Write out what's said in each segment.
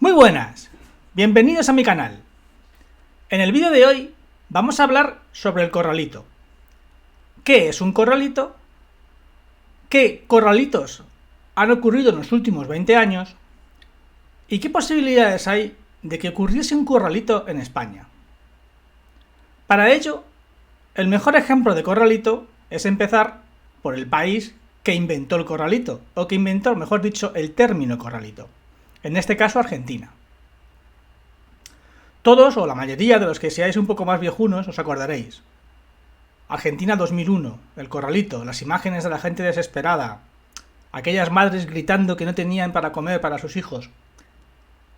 Muy buenas, bienvenidos a mi canal. En el vídeo de hoy vamos a hablar sobre el corralito. ¿Qué es un corralito? ¿Qué corralitos han ocurrido en los últimos 20 años? ¿Y qué posibilidades hay de que ocurriese un corralito en España? Para ello, el mejor ejemplo de corralito es empezar por el país que inventó el corralito, o que inventó, mejor dicho, el término corralito. En este caso, Argentina. Todos, o la mayoría de los que seáis un poco más viejunos, os acordaréis. Argentina 2001, el corralito, las imágenes de la gente desesperada, aquellas madres gritando que no tenían para comer para sus hijos.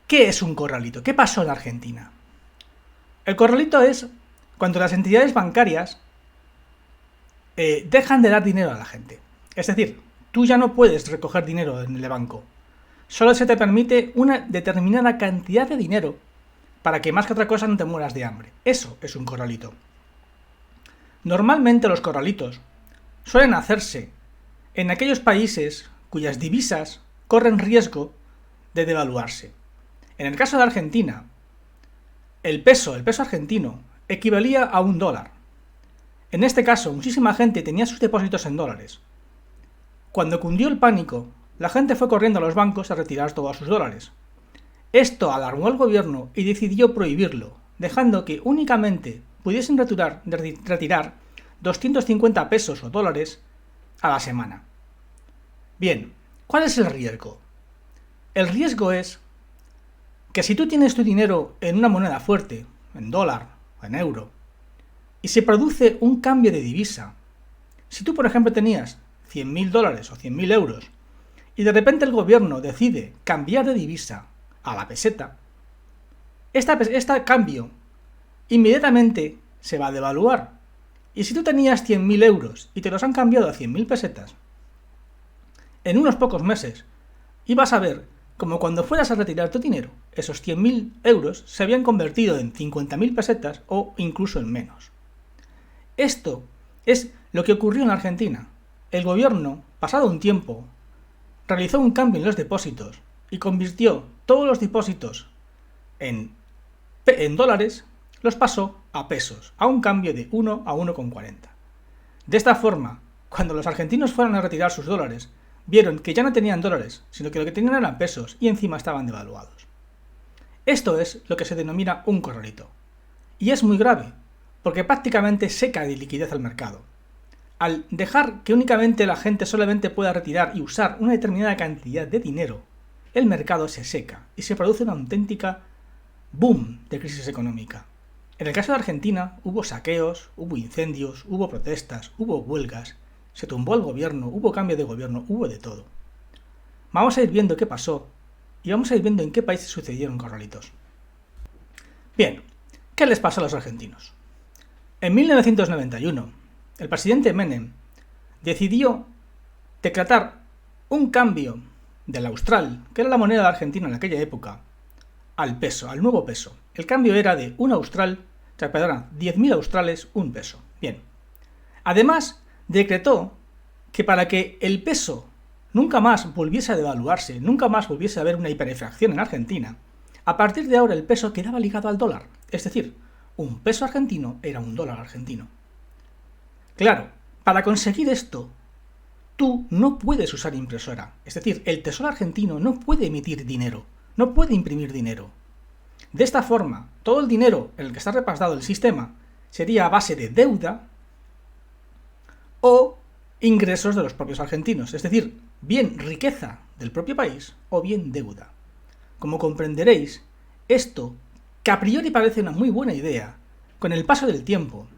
¿Qué es un corralito? ¿Qué pasó en Argentina? El corralito es cuando las entidades bancarias dejan de dar dinero a la gente. Es decir, tú ya no puedes recoger dinero en el banco. Solo se te permite una determinada cantidad de dinero para que más que otra cosa no te mueras de hambre. Eso es un corralito. Normalmente los corralitos suelen hacerse en aquellos países cuyas divisas corren riesgo de devaluarse. En el caso de Argentina, el peso argentino equivalía a $1. En este caso, muchísima gente tenía sus depósitos en dólares. Cuando cundió el pánico, la gente fue corriendo a los bancos a retirar todos sus dólares. Esto alarmó al gobierno y decidió prohibirlo, dejando que únicamente pudiesen retirar 250 pesos o dólares a la semana. Bien, ¿cuál es el riesgo? El riesgo es que si tú tienes tu dinero en una moneda fuerte, en dólar o en euro, y se produce un cambio de divisa, si tú por ejemplo tenías $100.000 o 100.000 euros, y de repente el gobierno decide cambiar de divisa a la peseta, este cambio inmediatamente se va a devaluar. Y si tú tenías 100.000 euros y te los han cambiado a 100.000 pesetas, en unos pocos meses ibas a ver como cuando fueras a retirar tu dinero, esos 100.000 euros se habían convertido en 50.000 pesetas o incluso en menos. Esto es lo que ocurrió en Argentina. El gobierno, pasado un tiempo, realizó un cambio en los depósitos y convirtió todos los depósitos en dólares, los pasó a pesos, a un cambio de 1 a 1,40. De esta forma, cuando los argentinos fueron a retirar sus dólares, vieron que ya no tenían dólares, sino que lo que tenían eran pesos y encima estaban devaluados. Esto es lo que se denomina un corralito. Y es muy grave, porque prácticamente seca de liquidez al mercado. Al dejar que únicamente la gente solamente pueda retirar y usar una determinada cantidad de dinero, el mercado se seca y se produce una auténtica boom de crisis económica. En el caso de Argentina hubo saqueos, hubo incendios, hubo protestas, hubo huelgas, se tumbó el gobierno, hubo cambio de gobierno, hubo de todo. Vamos a ir viendo qué pasó y vamos a ir viendo en qué países sucedieron corralitos. Bien, ¿qué les pasó a los argentinos? En 1991, el presidente Menem decidió decretar un cambio del austral, que era la moneda de Argentina en aquella época, al peso, al nuevo peso. El cambio era de 10.000 australes, un peso. Bien. Además, decretó que para que el peso nunca más volviese a devaluarse, nunca más volviese a haber una hiperinflación en Argentina, a partir de ahora el peso quedaba ligado al dólar. Es decir, un peso argentino era un dólar argentino. Claro, para conseguir esto, tú no puedes usar impresora. Es decir, el Tesoro argentino no puede emitir dinero, no puede imprimir dinero. De esta forma, todo el dinero en el que está repasado el sistema sería a base de deuda o ingresos de los propios argentinos, es decir, bien riqueza del propio país o bien deuda. Como comprenderéis, esto, que a priori parece una muy buena idea, con el paso del tiempo,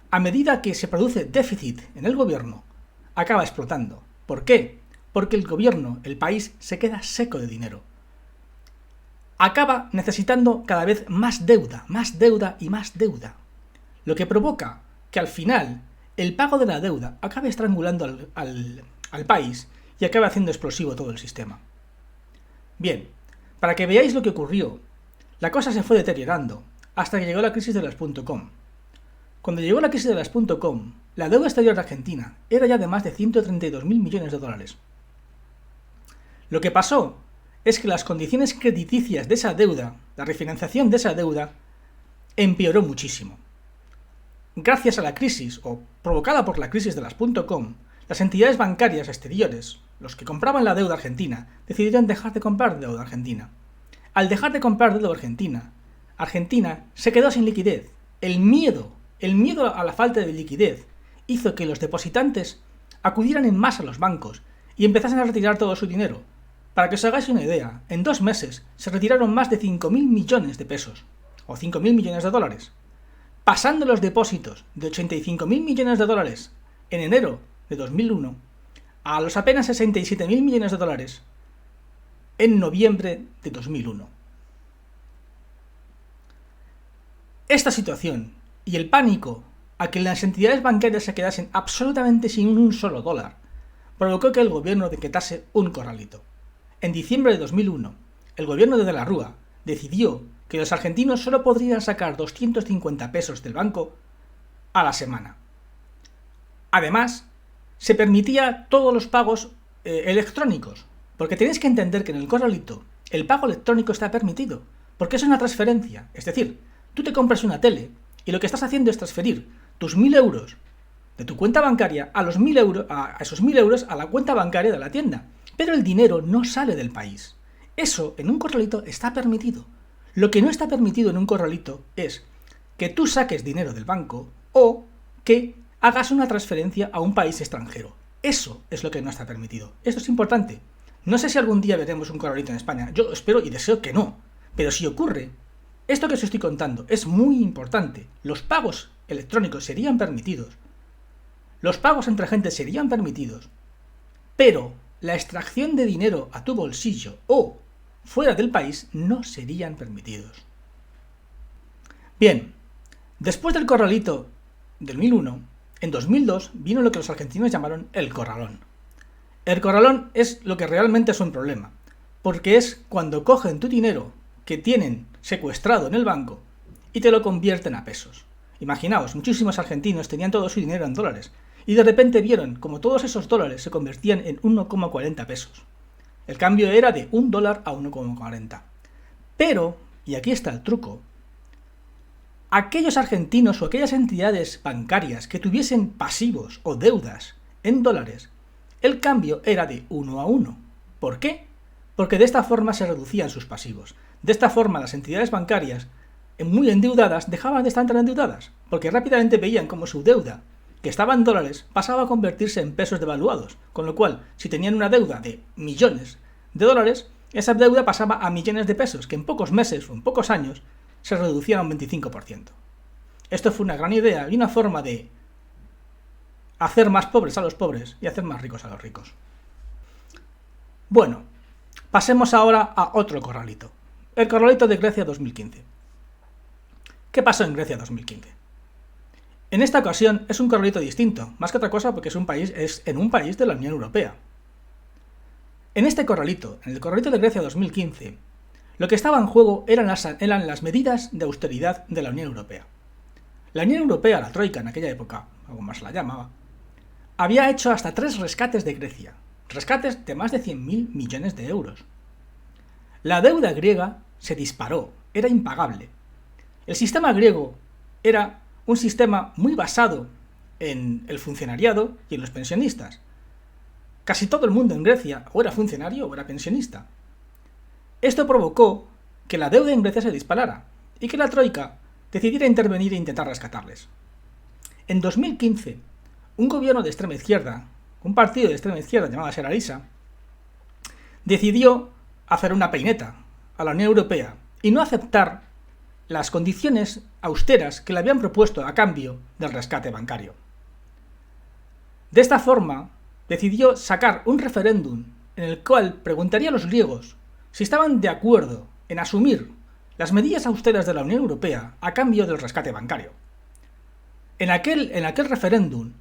a medida que se produce déficit en el gobierno, acaba explotando. ¿Por qué? Porque el gobierno, el país, se queda seco de dinero. Acaba necesitando cada vez más deuda y más deuda. Lo que provoca que al final el pago de la deuda acabe estrangulando al país y acabe haciendo explosivo todo el sistema. Bien, para que veáis lo que ocurrió, la cosa se fue deteriorando hasta que llegó la crisis de las .com. Cuando llegó la crisis de las .com, la deuda exterior de Argentina era ya de más de 132.000 millones de dólares. Lo que pasó es que las condiciones crediticias de esa deuda, la refinanciación de esa deuda, empeoró muchísimo. Gracias a la crisis, o provocada por la crisis de las .com, las entidades bancarias exteriores, los que compraban la deuda argentina, decidieron dejar de comprar deuda argentina. Al dejar de comprar deuda argentina, Argentina se quedó sin liquidez. El miedo a la falta de liquidez hizo que los depositantes acudieran en masa a los bancos y empezasen a retirar todo su dinero. Para que os hagáis una idea, en 2 meses se retiraron más de 5.000 millones de pesos, o 5.000 millones de dólares, pasando los depósitos de 85.000 millones de dólares en enero de 2001 a los apenas 67.000 millones de dólares en noviembre de 2001. Esta situación y el pánico a que las entidades bancarias se quedasen absolutamente sin un solo dólar provocó que el gobierno decretase un corralito. En diciembre de 2001, el gobierno de la Rúa decidió que los argentinos solo podrían sacar 250 pesos del banco a la semana. Además, se permitía todos los pagos electrónicos, porque tenéis que entender que en el corralito el pago electrónico está permitido, porque es una transferencia, es decir, tú te compras una tele y lo que estás haciendo es transferir tus 1.000 euros de tu cuenta bancaria a esos 1.000 euros a la cuenta bancaria de la tienda, pero el dinero no sale del país. Eso en un corralito está permitido. Lo que no está permitido en un corralito es que tú saques dinero del banco o que hagas una transferencia a un país extranjero. Eso es lo que no está permitido. Esto es importante. No sé si algún día veremos un corralito en España. Yo espero y deseo que no. Pero si ocurre, esto que os estoy contando es muy importante. Los pagos electrónicos serían permitidos. Los pagos entre gente serían permitidos. Pero la extracción de dinero a tu bolsillo o fuera del país no serían permitidos. Bien, después del corralito del 2001, en 2002 vino lo que los argentinos llamaron el corralón. El corralón es lo que realmente es un problema, porque es cuando cogen tu dinero que tienen secuestrado en el banco y te lo convierten a pesos. Imaginaos, muchísimos argentinos tenían todo su dinero en dólares y de repente vieron como todos esos dólares se convertían en 1,40 pesos. El cambio era de $1 a 1,40. Pero, y aquí está el truco, aquellos argentinos o aquellas entidades bancarias que tuviesen pasivos o deudas en dólares, el cambio era de 1 a 1. ¿Por qué? Porque de esta forma se reducían sus pasivos. De esta forma las entidades bancarias muy endeudadas dejaban de estar tan endeudadas, porque rápidamente veían como su deuda, que estaba en dólares, pasaba a convertirse en pesos devaluados, con lo cual, si tenían una deuda de millones de dólares, esa deuda pasaba a millones de pesos, que en pocos meses o en pocos años se reducían a un 25%. Esto fue una gran idea y una forma de hacer más pobres a los pobres y hacer más ricos a los ricos. Bueno, pasemos ahora a otro corralito. El corralito de Grecia 2015. ¿Qué pasó en Grecia 2015? En esta ocasión es un corralito distinto, más que otra cosa porque es en un país de la Unión Europea. En este corralito, en el corralito de Grecia 2015, lo que estaba en juego eran las medidas de austeridad de la Unión Europea. La Unión Europea, la Troika en aquella época, algo más la llamaba, había hecho hasta 3 rescates de Grecia, rescates de más de 100.000 millones de euros. La deuda griega se disparó, era impagable. El sistema griego era un sistema muy basado en el funcionariado y en los pensionistas. Casi todo el mundo en Grecia o era funcionario o era pensionista. Esto provocó que la deuda en Grecia se disparara y que la Troika decidiera intervenir e intentar rescatarles. En 2015, un gobierno de extrema izquierda, un partido de extrema izquierda llamado Syriza, decidió hacer una peineta a la Unión Europea y no aceptar las condiciones austeras que le habían propuesto a cambio del rescate bancario. De esta forma, decidió sacar un referéndum en el cual preguntaría a los griegos si estaban de acuerdo en asumir las medidas austeras de la Unión Europea a cambio del rescate bancario. En aquel referéndum,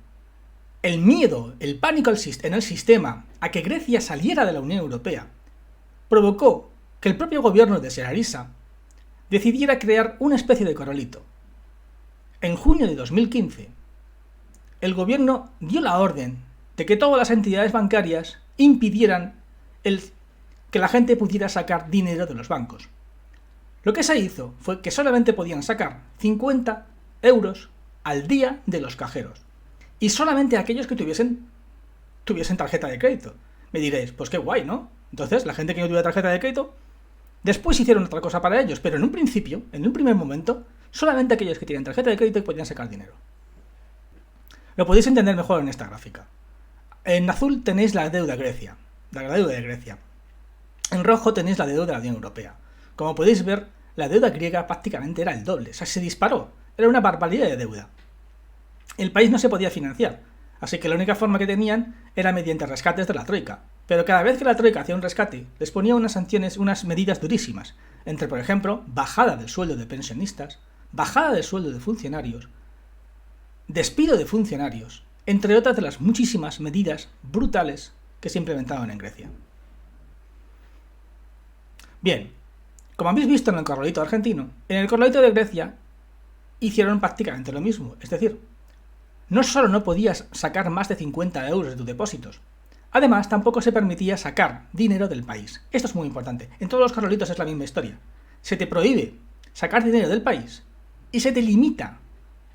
el miedo, el pánico en el sistema a que Grecia saliera de la Unión Europea provocó que el propio gobierno de Syriza decidiera crear una especie de corralito. En junio de 2015, el gobierno dio la orden de que todas las entidades bancarias impidieran el que la gente pudiera sacar dinero de los bancos. Lo que se hizo fue que solamente podían sacar 50 euros al día de los cajeros. Y solamente aquellos que tuviesen tarjeta de crédito. Me diréis, pues qué guay, ¿no? Entonces, la gente que no tuviera tarjeta de crédito, después hicieron otra cosa para ellos, pero en un principio, en un primer momento, solamente aquellos que tienen tarjeta de crédito podían sacar dinero. Lo podéis entender mejor en esta gráfica. En azul tenéis la deuda Grecia, la deuda de Grecia. En rojo tenéis la deuda de la Unión Europea. Como podéis ver, la deuda griega prácticamente era el doble, o sea, se disparó. Era una barbaridad de deuda. El país no se podía financiar, así que la única forma que tenían era mediante rescates de la Troika. Pero cada vez que la Troika hacía un rescate, les ponía unas sanciones, unas medidas durísimas, entre, por ejemplo, bajada del sueldo de pensionistas, bajada del sueldo de funcionarios, despido de funcionarios, entre otras de las muchísimas medidas brutales que se implementaban en Grecia. Bien, como habéis visto en el corralito argentino, en el corralito de Grecia hicieron prácticamente lo mismo, es decir, no solo no podías sacar más de 50 euros de tus depósitos, además tampoco se permitía sacar dinero del país. Esto es muy importante, en todos los corralitos es la misma historia. Se te prohíbe sacar dinero del país y se te limita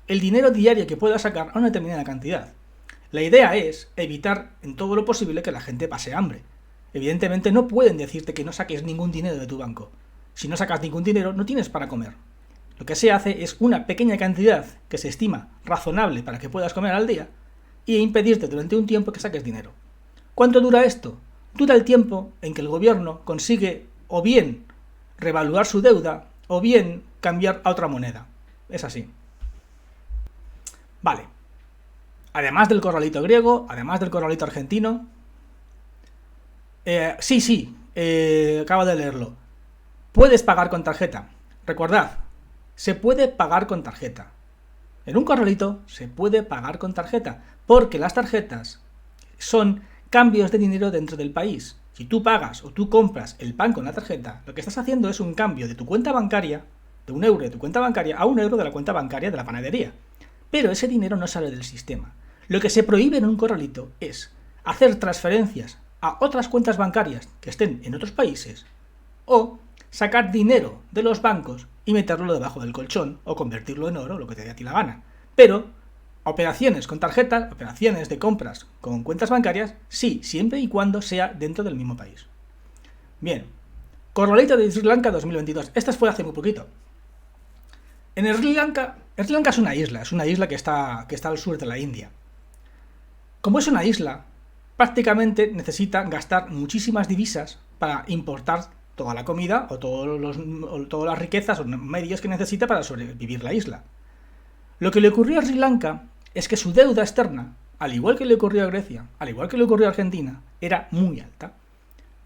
el dinero diario que puedas sacar a una determinada cantidad. La idea es evitar en todo lo posible que la gente pase hambre. Evidentemente no pueden decirte que no saques ningún dinero de tu banco. Si no sacas ningún dinero, no tienes para comer. Lo que se hace es una pequeña cantidad que se estima razonable para que puedas comer al día e impedirte durante un tiempo que saques dinero. ¿Cuánto dura esto? Dura el tiempo en que el gobierno consigue o bien revaluar su deuda o bien cambiar a otra moneda. Es así. Vale. Además del corralito griego, además del corralito argentino... acabo de leerlo. Puedes pagar con tarjeta. Recordad, se puede pagar con tarjeta. En un corralito se puede pagar con tarjeta, porque las tarjetas son cambios de dinero dentro del país. Si tú pagas o tú compras el pan con la tarjeta, lo que estás haciendo es un cambio de tu cuenta bancaria, de un euro de tu cuenta bancaria, a un euro de la cuenta bancaria de la panadería. Pero ese dinero no sale del sistema. Lo que se prohíbe en un corralito es hacer transferencias a otras cuentas bancarias que estén en otros países o sacar dinero de los bancos y meterlo debajo del colchón o convertirlo en oro, lo que te dé a ti la gana. Pero operaciones con tarjetas, operaciones de compras con cuentas bancarias, sí, siempre y cuando sea dentro del mismo país. Bien, corralito de Sri Lanka 2022. Esta fue hace muy poquito. En Sri Lanka es una isla que está al sur de la India. Como es una isla, prácticamente necesita gastar muchísimas divisas para importar toda la comida o todas las riquezas o medios que necesita para sobrevivir la isla. Lo que le ocurrió a Sri Lanka es que su deuda externa, al igual que le ocurrió a Grecia, al igual que le ocurrió a Argentina, era muy alta.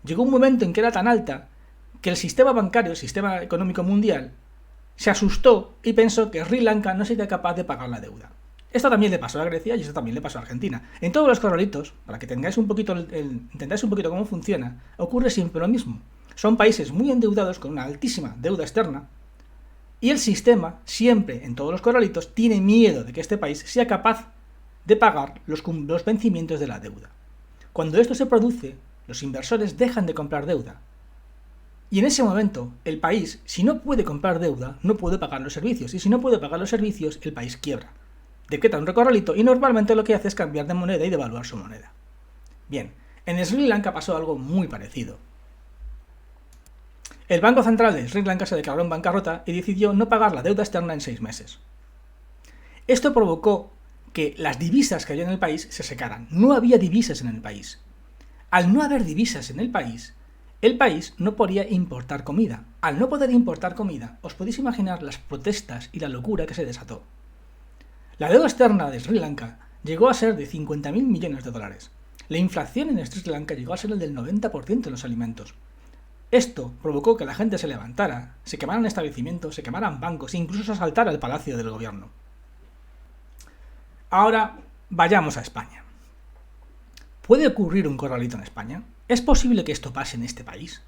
Llegó un momento en que era tan alta que el sistema bancario, el sistema económico mundial, se asustó y pensó que Sri Lanka no sería capaz de pagar la deuda. Esto también le pasó a Grecia y esto también le pasó a Argentina. En todos los corralitos, para que entendáis un poquito cómo funciona, ocurre siempre lo mismo. Son países muy endeudados con una altísima deuda externa y el sistema, siempre en todos los corralitos, tiene miedo de que este país sea capaz de pagar los vencimientos de la deuda. Cuando esto se produce, los inversores dejan de comprar deuda. Y en ese momento, el país, si no puede comprar deuda, no puede pagar los servicios. Y si no puede pagar los servicios, el país quiebra. Decreta un corralito y normalmente lo que hace es cambiar de moneda y devaluar su moneda. Bien, en Sri Lanka pasó algo muy parecido. El Banco Central de Sri Lanka se declaró en bancarrota y decidió no pagar la deuda externa en 6 meses. Esto provocó que las divisas que había en el país se secaran. No había divisas en el país. Al no haber divisas en el país no podía importar comida. Al no poder importar comida, os podéis imaginar las protestas y la locura que se desató. La deuda externa de Sri Lanka llegó a ser de 50.000 millones de dólares. La inflación en Sri Lanka llegó a ser el del 90% en los alimentos. Esto provocó que la gente se levantara, se quemaran establecimientos, se quemaran bancos e incluso se asaltara el palacio del gobierno. Ahora vayamos a España. ¿Puede ocurrir un corralito en España? ¿Es posible que esto pase en este país?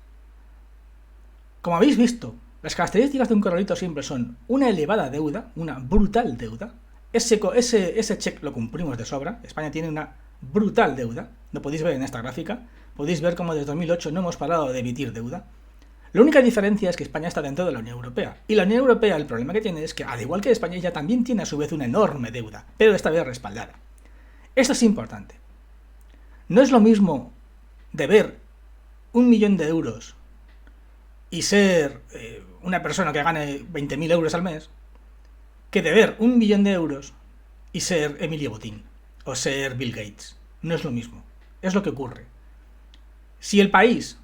Como habéis visto, las características de un corralito siempre son una elevada deuda, una brutal deuda. Ese check lo cumplimos de sobra. España tiene una brutal deuda, lo podéis ver en esta gráfica, podéis ver cómo desde 2008 no hemos parado de emitir deuda. La única diferencia es que España está dentro de la Unión Europea. Y la Unión Europea, el problema que tiene es que, al igual que España, ella también tiene a su vez una enorme deuda, pero esta vez respaldada. Esto es importante. No es lo mismo deber 1 millón de euros y ser una persona que gane 20.000 euros al mes, que deber 1 millón de euros y ser Emilio Botín o ser Bill Gates. No es lo mismo. Es lo que ocurre. Si el país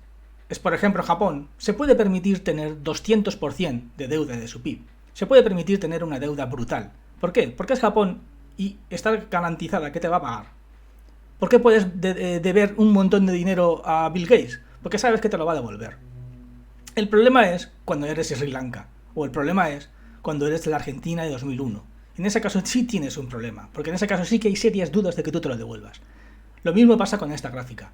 es, por ejemplo, Japón, se puede permitir tener 200% de deuda de su PIB. Se puede permitir tener una deuda brutal. ¿Por qué? Porque es Japón y está garantizada que te va a pagar. ¿Por qué puedes deber un montón de dinero a Bill Gates? Porque sabes que te lo va a devolver. El problema es cuando eres Sri Lanka, o el problema es cuando eres la Argentina de 2001. En ese caso sí tienes un problema, porque en ese caso sí que hay serias dudas de que tú te lo devuelvas. Lo mismo pasa con esta gráfica.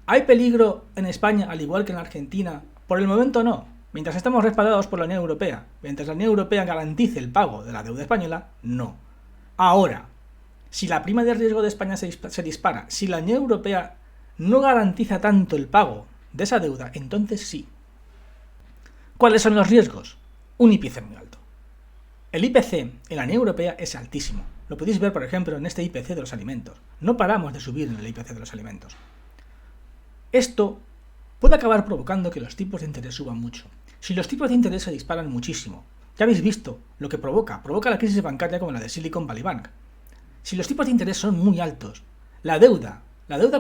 ¿Hay peligro en España al igual que en la Argentina? Por el momento no. Mientras estamos respaldados por la Unión Europea, mientras la Unión Europea garantice el pago de la deuda española, no. Ahora, si la prima de riesgo de España se dispara, si la Unión Europea no garantiza tanto el pago de esa deuda, entonces sí. ¿Cuáles son los riesgos? Un IPC muy alto. El IPC en la Unión Europea es altísimo. Lo podéis ver, por ejemplo, en este IPC de los alimentos. No paramos de subir en el IPC de los alimentos. Esto puede acabar provocando que los tipos de interés suban mucho. Si los tipos de interés se disparan muchísimo, ya habéis visto lo que provoca la crisis bancaria como la de Silicon Valley Bank. Si los tipos de interés son muy altos, la deuda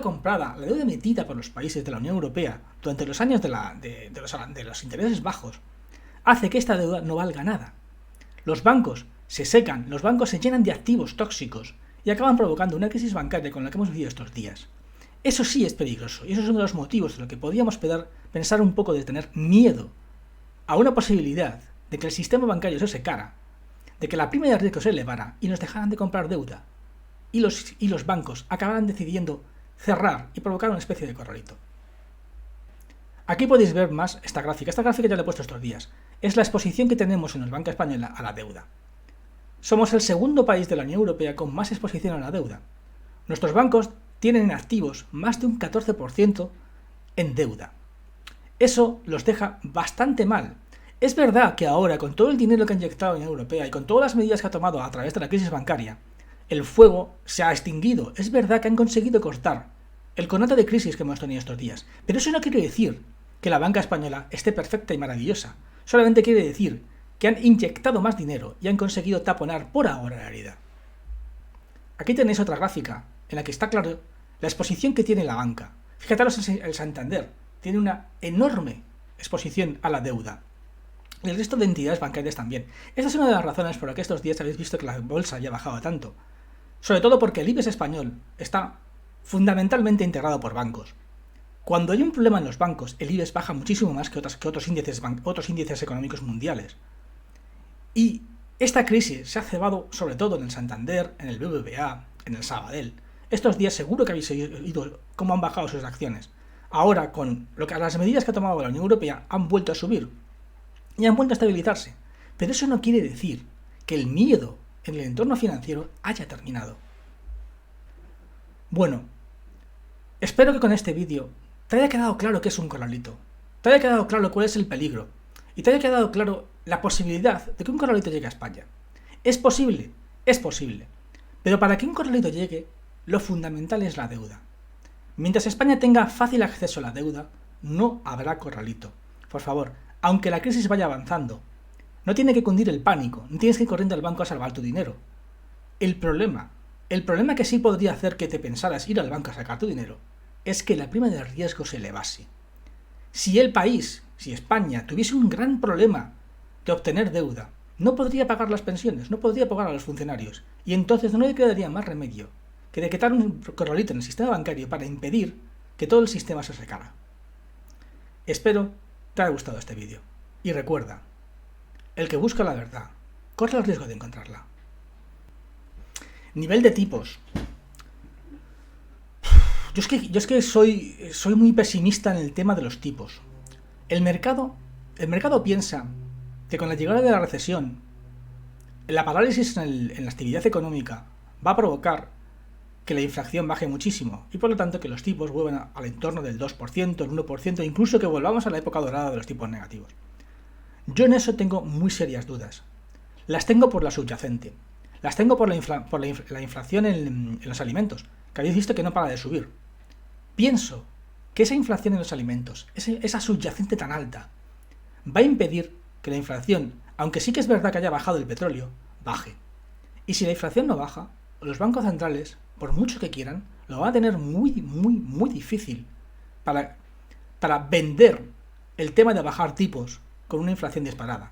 comprada, la deuda emitida por los países de la Unión Europea durante los años de los intereses bajos, hace que esta deuda no valga nada. Los bancos se secan, los bancos se llenan de activos tóxicos y acaban provocando una crisis bancaria con la que hemos vivido estos días. Eso sí es peligroso y eso es uno de los motivos de lo que podríamos pensar un poco de tener miedo a una posibilidad de que el sistema bancario se secara, de que la prima de riesgo se elevara y nos dejaran de comprar deuda y los bancos acabaran decidiendo cerrar y provocar una especie de corralito. Aquí podéis ver más esta gráfica. Esta gráfica ya la he puesto estos días. Es la exposición que tenemos en el Banco Español a la deuda. Somos el segundo país de la Unión Europea con más exposición a la deuda. Nuestros bancos tienen en activos más de un 14% en deuda. Eso los deja bastante mal. Es verdad que ahora, con todo el dinero que ha inyectado la Unión Europea y con todas las medidas que ha tomado a través de la crisis bancaria, el fuego se ha extinguido. Es verdad que han conseguido cortar el conato de crisis que hemos tenido estos días. Pero eso no quiere decir que la banca española esté perfecta y maravillosa. Solamente quiere decir que han inyectado más dinero y han conseguido taponar por ahora la herida. Aquí tenéis otra gráfica en la que está claro la exposición que tiene la banca. Fíjate, el Santander tiene una enorme exposición a la deuda. Y el resto de entidades bancarias también. Esta es una de las razones por las que estos días habéis visto que la bolsa haya bajado tanto. Sobre todo porque el IBEX español está fundamentalmente integrado por bancos. Cuando hay un problema en los bancos, el IBEX baja muchísimo más que otros índices económicos mundiales. Y esta crisis se ha cebado sobre todo en el Santander, en el BBVA, en el Sabadell. Estos días seguro que habéis oído cómo han bajado sus acciones. Ahora, con las medidas que ha tomado la Unión Europea, han vuelto a subir y han vuelto a estabilizarse. Pero eso no quiere decir que el miedo en el entorno financiero haya terminado. Bueno, espero que con este vídeo te haya quedado claro qué es un corralito, te haya quedado claro cuál es el peligro y te haya quedado claro la posibilidad de que un corralito llegue a España. ¿Es posible? Es posible. Pero para que un corralito llegue, lo fundamental es la deuda. Mientras España tenga fácil acceso a la deuda, no habrá corralito. Por favor, aunque la crisis vaya avanzando, no tiene que cundir el pánico, no tienes que ir corriendo al banco a salvar tu dinero. El problema que sí podría hacer que te pensaras ir al banco a sacar tu dinero, es que la prima de riesgo se elevase. Si España tuviese un gran problema de obtener deuda, no podría pagar las pensiones, no podría pagar a los funcionarios, y entonces no le quedaría más remedio que decretar un corralito en el sistema bancario para impedir que todo el sistema se secara. Espero te haya gustado este vídeo. Y recuerda, el que busca la verdad, corre el riesgo de encontrarla. Nivel de tipos. Yo es que soy muy pesimista en el tema de los tipos. El mercado piensa que con la llegada de la recesión, la parálisis en la actividad económica va a provocar que la inflación baje muchísimo y por lo tanto que los tipos vuelvan al entorno del 2%, el 1%, incluso que volvamos a la época dorada de los tipos negativos. Yo en eso tengo muy serias dudas. Las tengo por la subyacente. Las tengo por la inflación en los alimentos, que habéis visto que no para de subir. Pienso que esa inflación en los alimentos, esa subyacente tan alta, va a impedir que la inflación, aunque sí que es verdad que haya bajado el petróleo, baje. Y si la inflación no baja, los bancos centrales, por mucho que quieran, lo van a tener muy, muy, muy difícil para vender el tema de bajar tipos con una inflación disparada.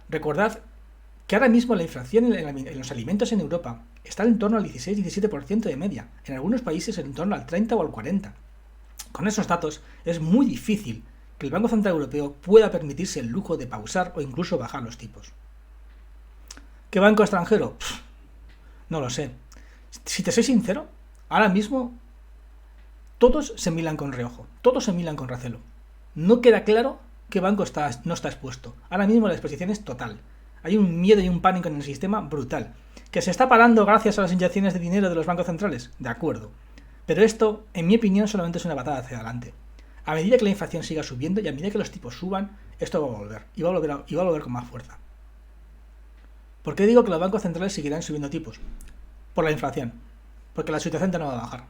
Recordad que ahora mismo la inflación en los alimentos en Europa está en torno al 16-17% de media, en algunos países en torno al 30 o al 40%. Con esos datos es muy difícil que el Banco Central Europeo pueda permitirse el lujo de pausar o incluso bajar los tipos. ¿Qué banco extranjero? No lo sé. Si te soy sincero, ahora mismo todos se miran con reojo, todos se miran con recelo. No queda claro qué banco no está expuesto. Ahora mismo la exposición es total. Hay un miedo y un pánico en el sistema brutal. ¿Que se está parando gracias a las inyecciones de dinero de los bancos centrales? De acuerdo. Pero esto, en mi opinión, solamente es una patada hacia adelante. A medida que la inflación siga subiendo y a medida que los tipos suban, esto va a volver. Y va a volver con más fuerza. ¿Por qué digo que los bancos centrales seguirán subiendo tipos? Por la inflación. Porque la situación no va a bajar.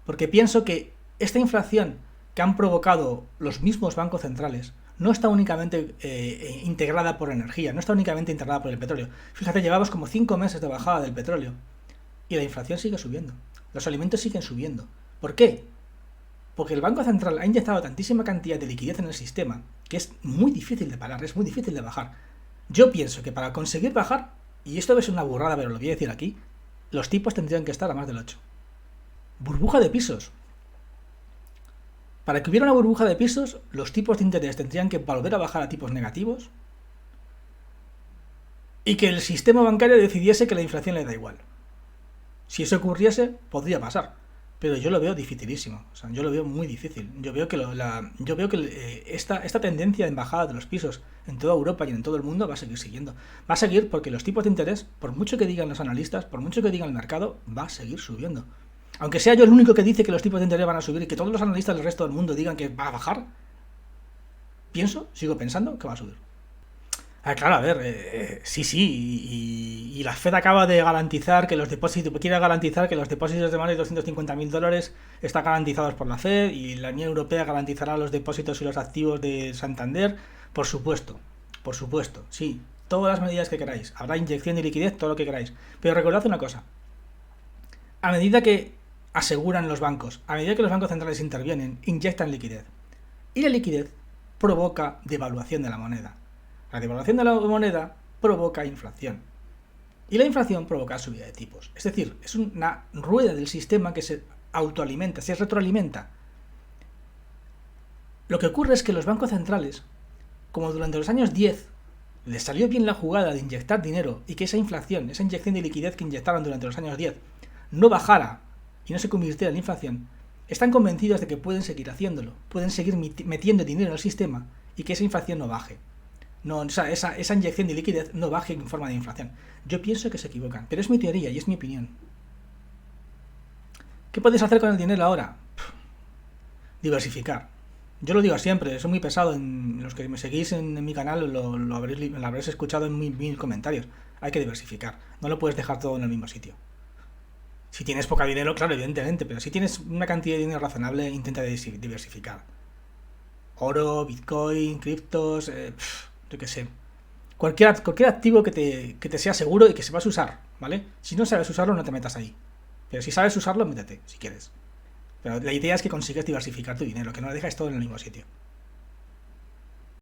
Porque pienso que esta inflación que han provocado los mismos bancos centrales no está únicamente integrada por energía, no está únicamente integrada por el petróleo. Fíjate, llevamos como 5 meses de bajada del petróleo y la inflación sigue subiendo. Los alimentos siguen subiendo. ¿Por qué? Porque el Banco Central ha inyectado tantísima cantidad de liquidez en el sistema que es muy difícil de parar, es muy difícil de bajar. Yo pienso que para conseguir bajar, y esto es una burrada pero lo voy a decir aquí, los tipos tendrían que estar a más del 8. Burbuja de pisos. Para que hubiera una burbuja de pisos, los tipos de interés tendrían que volver a bajar a tipos negativos y que el sistema bancario decidiese que la inflación le da igual. Si eso ocurriese, podría pasar, pero yo lo veo dificilísimo. O sea, yo lo veo muy difícil. Yo veo que esta tendencia en bajada de los pisos en toda Europa y en todo el mundo va a seguir siguiendo. Va a seguir porque los tipos de interés, por mucho que digan los analistas, por mucho que diga el mercado, va a seguir subiendo. Aunque sea yo el único que dice que los tipos de interés van a subir y que todos los analistas del resto del mundo digan que va a bajar, sigo pensando que va a subir. Claro, a ver, sí, y la Fed acaba de garantizar que los depósitos, quiere garantizar que los depósitos de más de $250.000 están garantizados por la Fed y la Unión Europea garantizará los depósitos y los activos de Santander, por supuesto, sí, todas las medidas que queráis, habrá inyección de liquidez, todo lo que queráis, pero recordad una cosa, a medida que aseguran los bancos, a medida que los bancos centrales intervienen, inyectan liquidez, y la liquidez provoca devaluación de la moneda. La devaluación de la moneda provoca inflación. Y la inflación provoca subida de tipos. Es decir, es una rueda del sistema que se autoalimenta, se retroalimenta. Lo que ocurre es que los bancos centrales, como durante los años 10 les salió bien la jugada de inyectar dinero y que esa inflación, esa inyección de liquidez que inyectaron durante los años 10 no bajara y no se convirtiera en inflación, están convencidos de que pueden seguir haciéndolo, pueden seguir metiendo dinero en el sistema y que esa inflación no baje. No, o sea, esa inyección de liquidez no baje en forma de inflación. Yo pienso que se equivocan, pero es mi teoría y es mi opinión. ¿Qué podéis hacer con el dinero ahora? Diversificar. Yo lo digo siempre, soy muy pesado. Los que me seguís en mi canal lo habréis escuchado en mis comentarios. Hay que diversificar. No lo puedes dejar todo en el mismo sitio. Si tienes poca dinero, claro, evidentemente, pero si tienes una cantidad de dinero razonable, intenta diversificar. Oro, Bitcoin, criptos, yo qué sé. Cualquier activo que te sea seguro y que sepas usar, ¿vale? Si no sabes usarlo, no te metas ahí. Pero si sabes usarlo, métete, si quieres. Pero la idea es que consigas diversificar tu dinero, que no lo dejes todo en el mismo sitio.